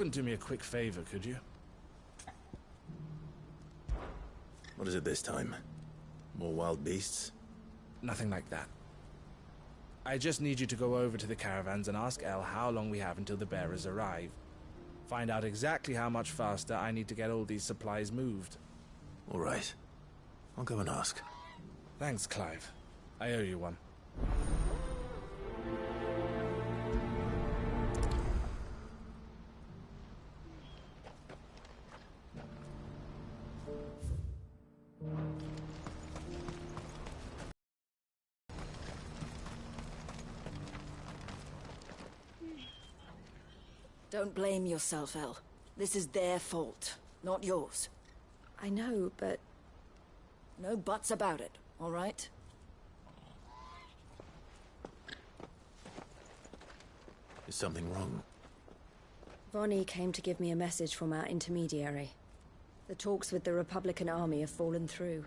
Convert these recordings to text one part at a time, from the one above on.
Couldn't do me a quick favor, could you? What is it this time? More wild beasts? Nothing like that. I just need you to go over to the caravans and ask El how long we have until the bearers arrive. Find out exactly how much faster I need to get all these supplies moved. All right. I'll go and ask. Thanks, Clive. I owe you one. Don't blame yourself, El. This is their fault, not yours. I know, but... No buts about it, all right? Is something wrong? Vonnie came to give me a message from our intermediary. The talks with the Republican Army have fallen through.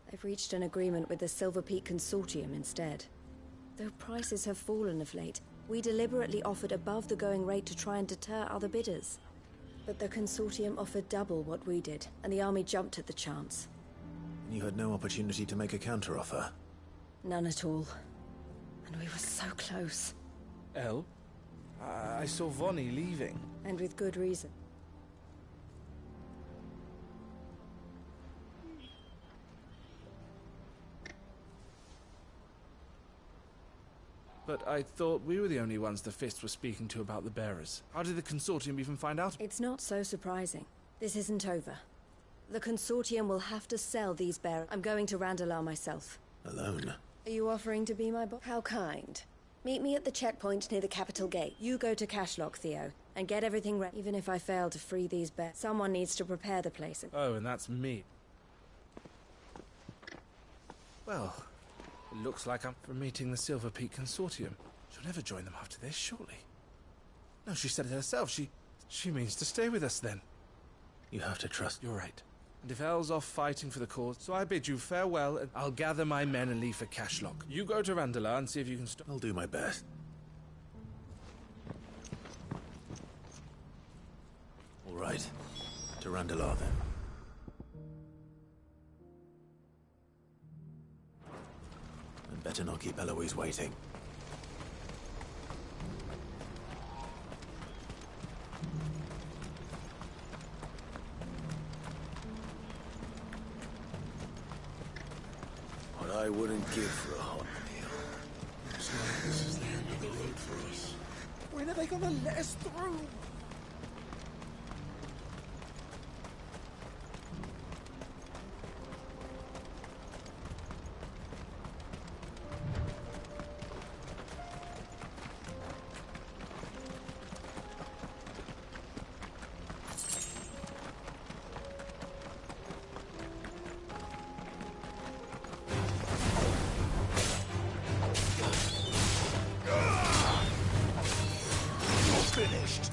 They've reached an agreement with the Silver Peak Consortium instead. Though prices have fallen of late, we deliberately offered above the going rate to try and deter other bidders. But the Consortium offered double what we did, and the Army jumped at the chance. You had no opportunity to make a counteroffer? None at all. And we were so close. El? I saw Vonnie leaving. And with good reason. But I thought we were the only ones the Fist were speaking to about the bearers. How did the Consortium even find out? It's not so surprising. This isn't over. The Consortium will have to sell these bearers. I'm going to Randalar myself. Alone? Are you offering to be my boss? How kind. Meet me at the checkpoint near the Capital Gate. You go to Cashlock, Theo, and get everything ready. Even if I fail to free these bears, someone needs to prepare the place. Oh, and that's me. Well, it looks like I'm from meeting the Silver Peak Consortium. She'll never join them after this, surely. No, she said it herself. She means to stay with us then. You have to trust. You're right. And if El's off fighting for the cause, so I bid you farewell, and I'll gather my men and leave for Cashlock. You go to Randalar and see if you can stop. I'll do my best. All right. To Randalar then. I'd better not keep Eloise waiting. What I wouldn't give for a hot meal. Looks like this is the end of the road for us. When are they gonna let us through? Finished.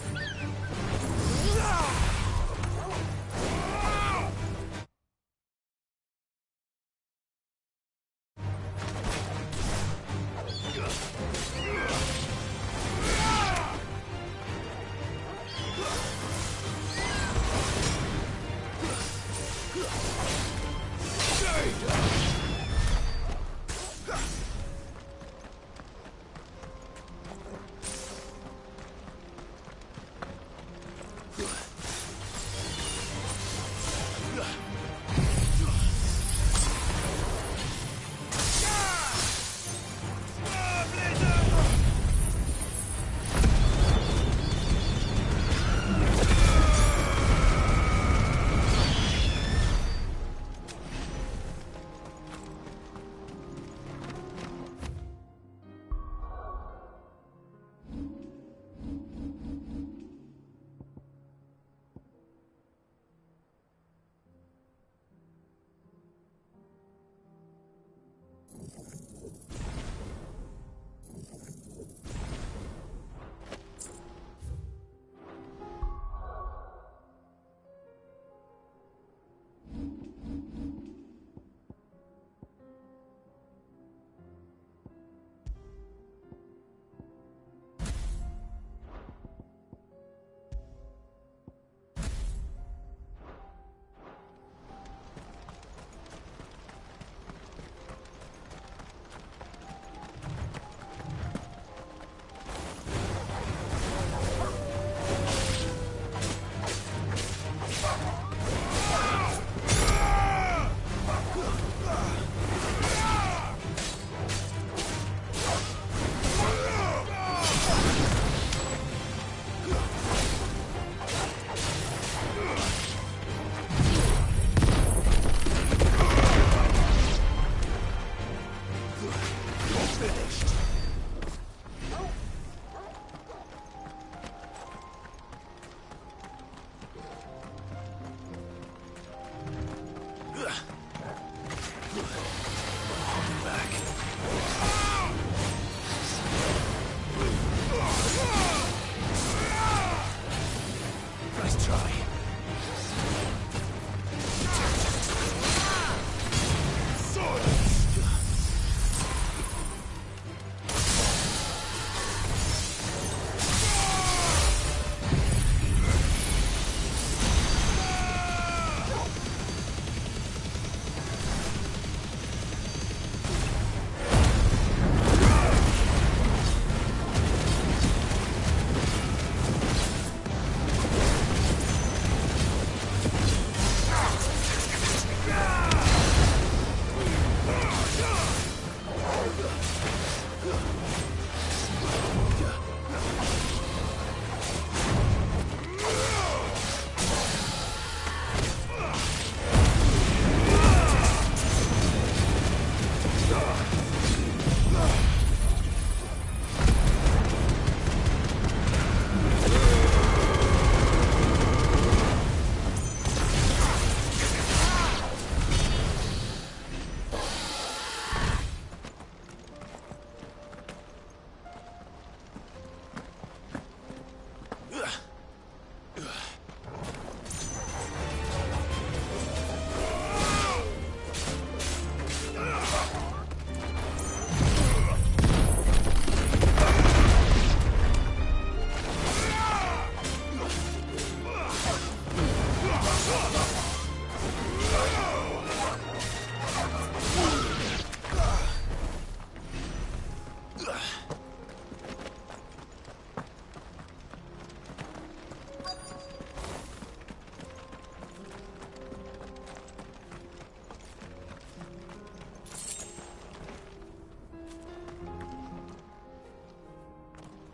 Nice try.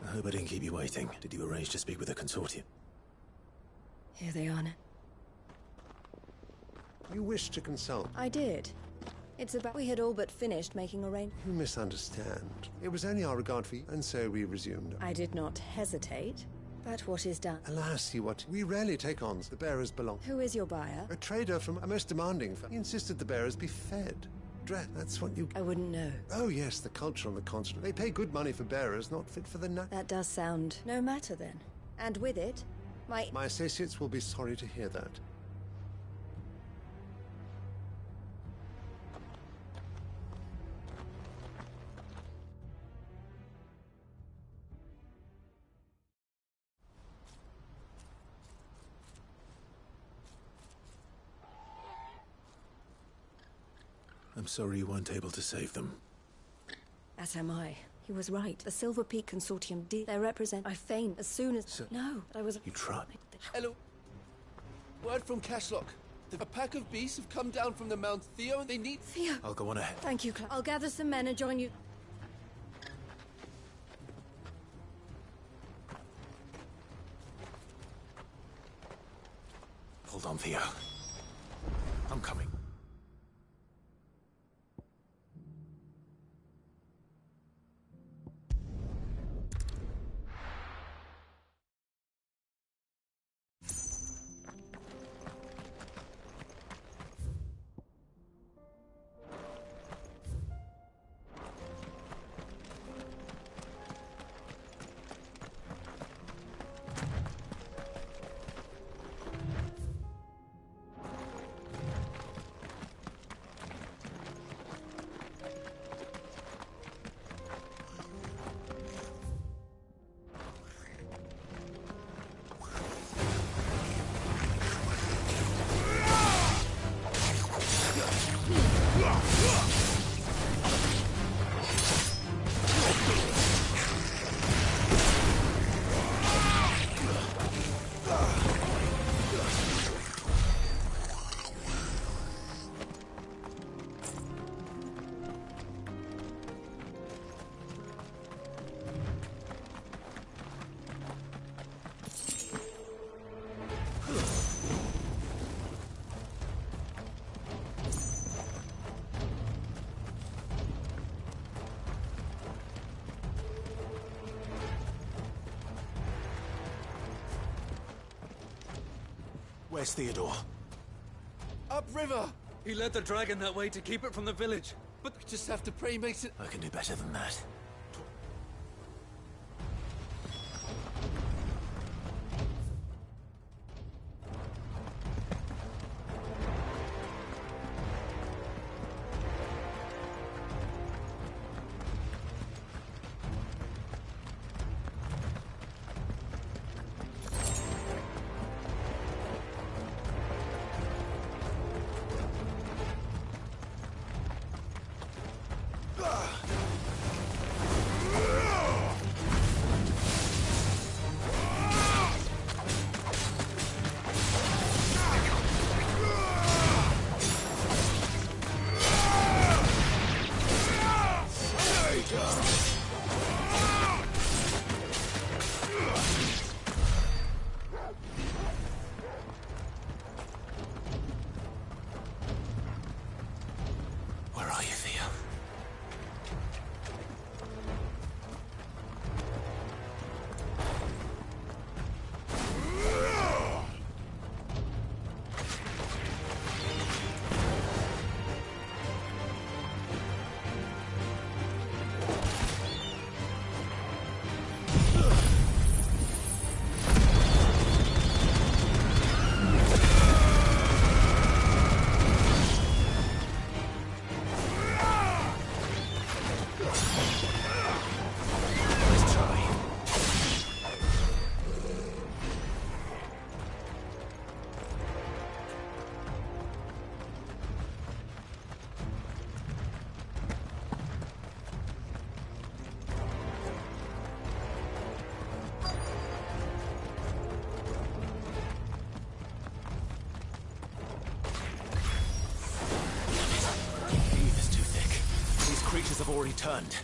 I hope I didn't keep you waiting. Did you arrange to speak with the consortium? Here they are now. You wish to consult. I did. It's about we had all but finished making arrangements. You misunderstand. It was only our regard for you, and so we resumed. I did not hesitate. But what is done? Alas, you what? We rarely take on the bearers belong. Who is your buyer? A trader from a most demanding firm. He insisted the bearers be fed. That's what you... I wouldn't know. Oh yes, the culture on the continent. They pay good money for bearers, not fit for the That does sound no matter then. And with it, My associates will be sorry to hear that. I'm sorry you weren't able to save them. As am I. He was right. The Silver Peak Consortium did. They represent. I faint as soon as. Sir, no, I was. You tried. Hello. Word from Cashlock. A pack of beasts have come down from the Mount Theo and they need... Theo! I'll go on ahead. Thank you, I'll gather some men and join you. Hold on, Theo. I'm coming. Where's Theodore? Upriver! He led the dragon that way to keep it from the village. But we just have to pray he makes it... I can do better than that. have already turned.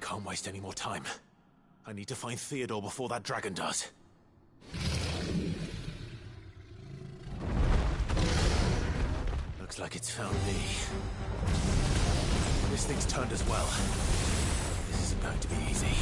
Can't waste any more time. I need to find Theodore before that dragon does. Looks like it's found me. This thing's turned as well. This isn't going to be easy.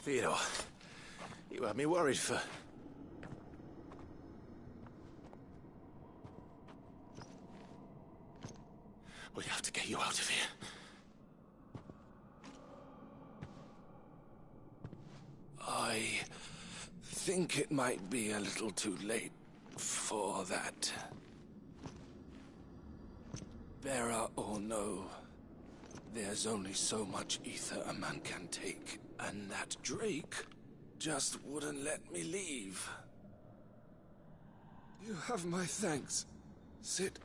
Theodore, you had me worried for... We have to get you out of here. I think it might be a little too late for that. Vera or no, there's only so much ether a man can take, and that Drake just wouldn't let me leave. You have my thanks, Cid,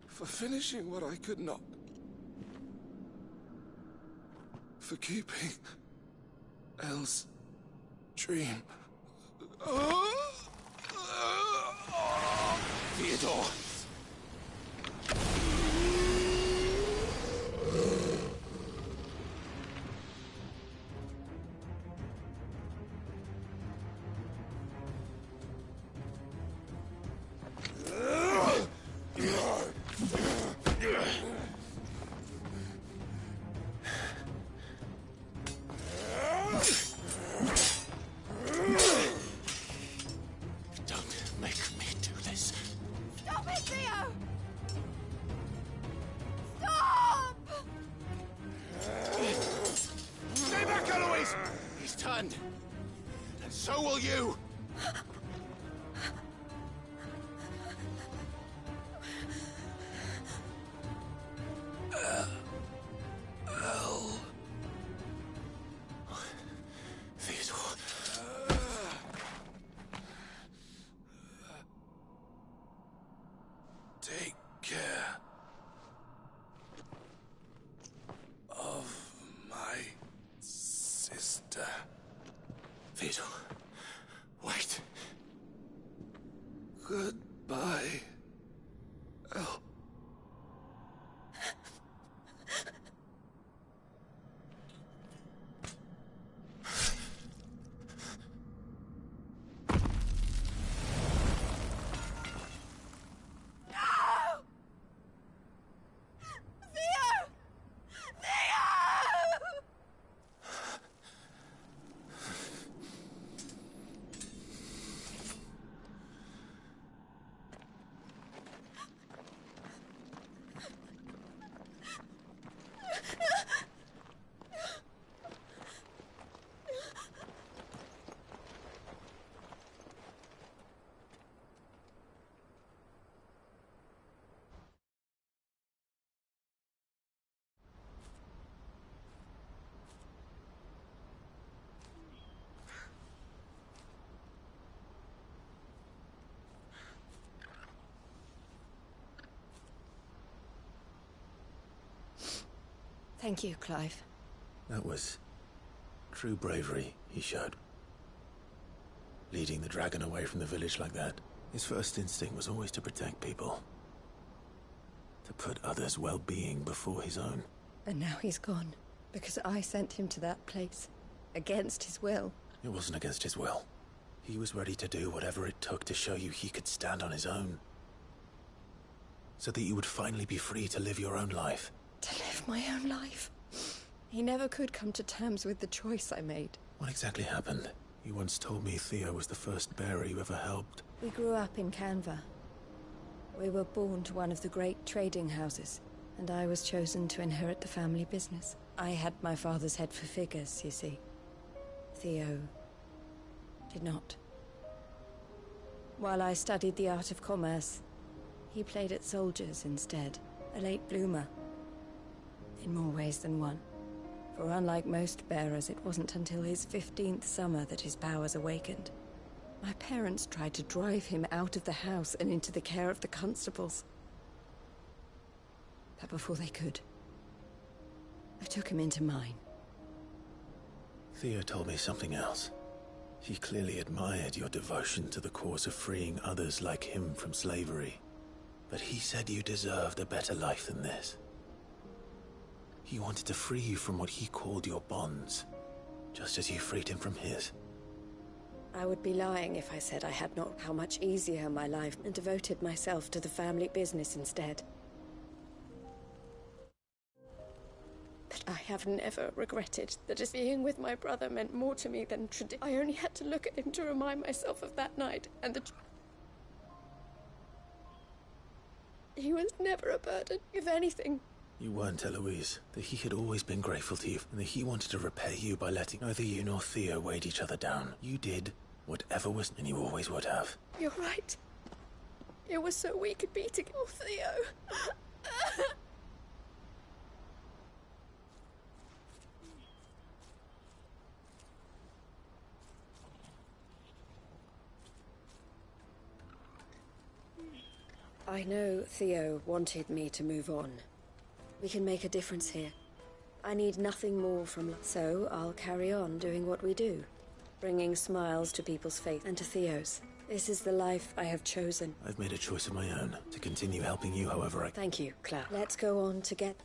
for finishing what I could not. For keeping Elle's dream. Theodore! Stop it! you! Theodore. Take care of my sister. Theodore. Wait. Goodbye, El. Thank you, Clive. That was true bravery he showed. Leading the dragon away from the village like that. His first instinct was always to protect people. To put others' well-being before his own. And now he's gone. Because I sent him to that place. Against his will. It wasn't against his will. He was ready to do whatever it took to show you he could stand on his own. So that you would finally be free to live your own life. To live my own life. He never could come to terms with the choice I made. What exactly happened? You once told me Theo was the first bearer you ever helped. We grew up in Canva. We were born to one of the great trading houses, and I was chosen to inherit the family business. I had my father's head for figures, you see. Theo did not. While I studied the art of commerce, he played at soldiers instead, a late bloomer. In more ways than one. For unlike most bearers, it wasn't until his 15th summer that his powers awakened. My parents tried to drive him out of the house and into the care of the constables. But before they could, I took him into mine. Theo told me something else. He clearly admired your devotion to the cause of freeing others like him from slavery. But he said you deserved a better life than this. He wanted to free you from what he called your bonds, just as you freed him from his. I would be lying if I said I had not how much easier my life and devoted myself to the family business instead. But I have never regretted that as being with my brother meant more to me than tradition. I only had to look at him to remind myself of that night and the... He was never a burden, if anything. You weren't, Eloise. That he had always been grateful to you, and that he wanted to repay you by letting neither you nor Theo weighed each other down. You did whatever was, and you always would have. You're right. It was so we could be together, Theo. I know Theo wanted me to move on. We can make a difference here. I need nothing more from... So I'll carry on doing what we do. Bringing smiles to people's faces and to Theo's. This is the life I have chosen. I've made a choice of my own, to continue helping you however I... Thank you, Cloud. Let's go on to get...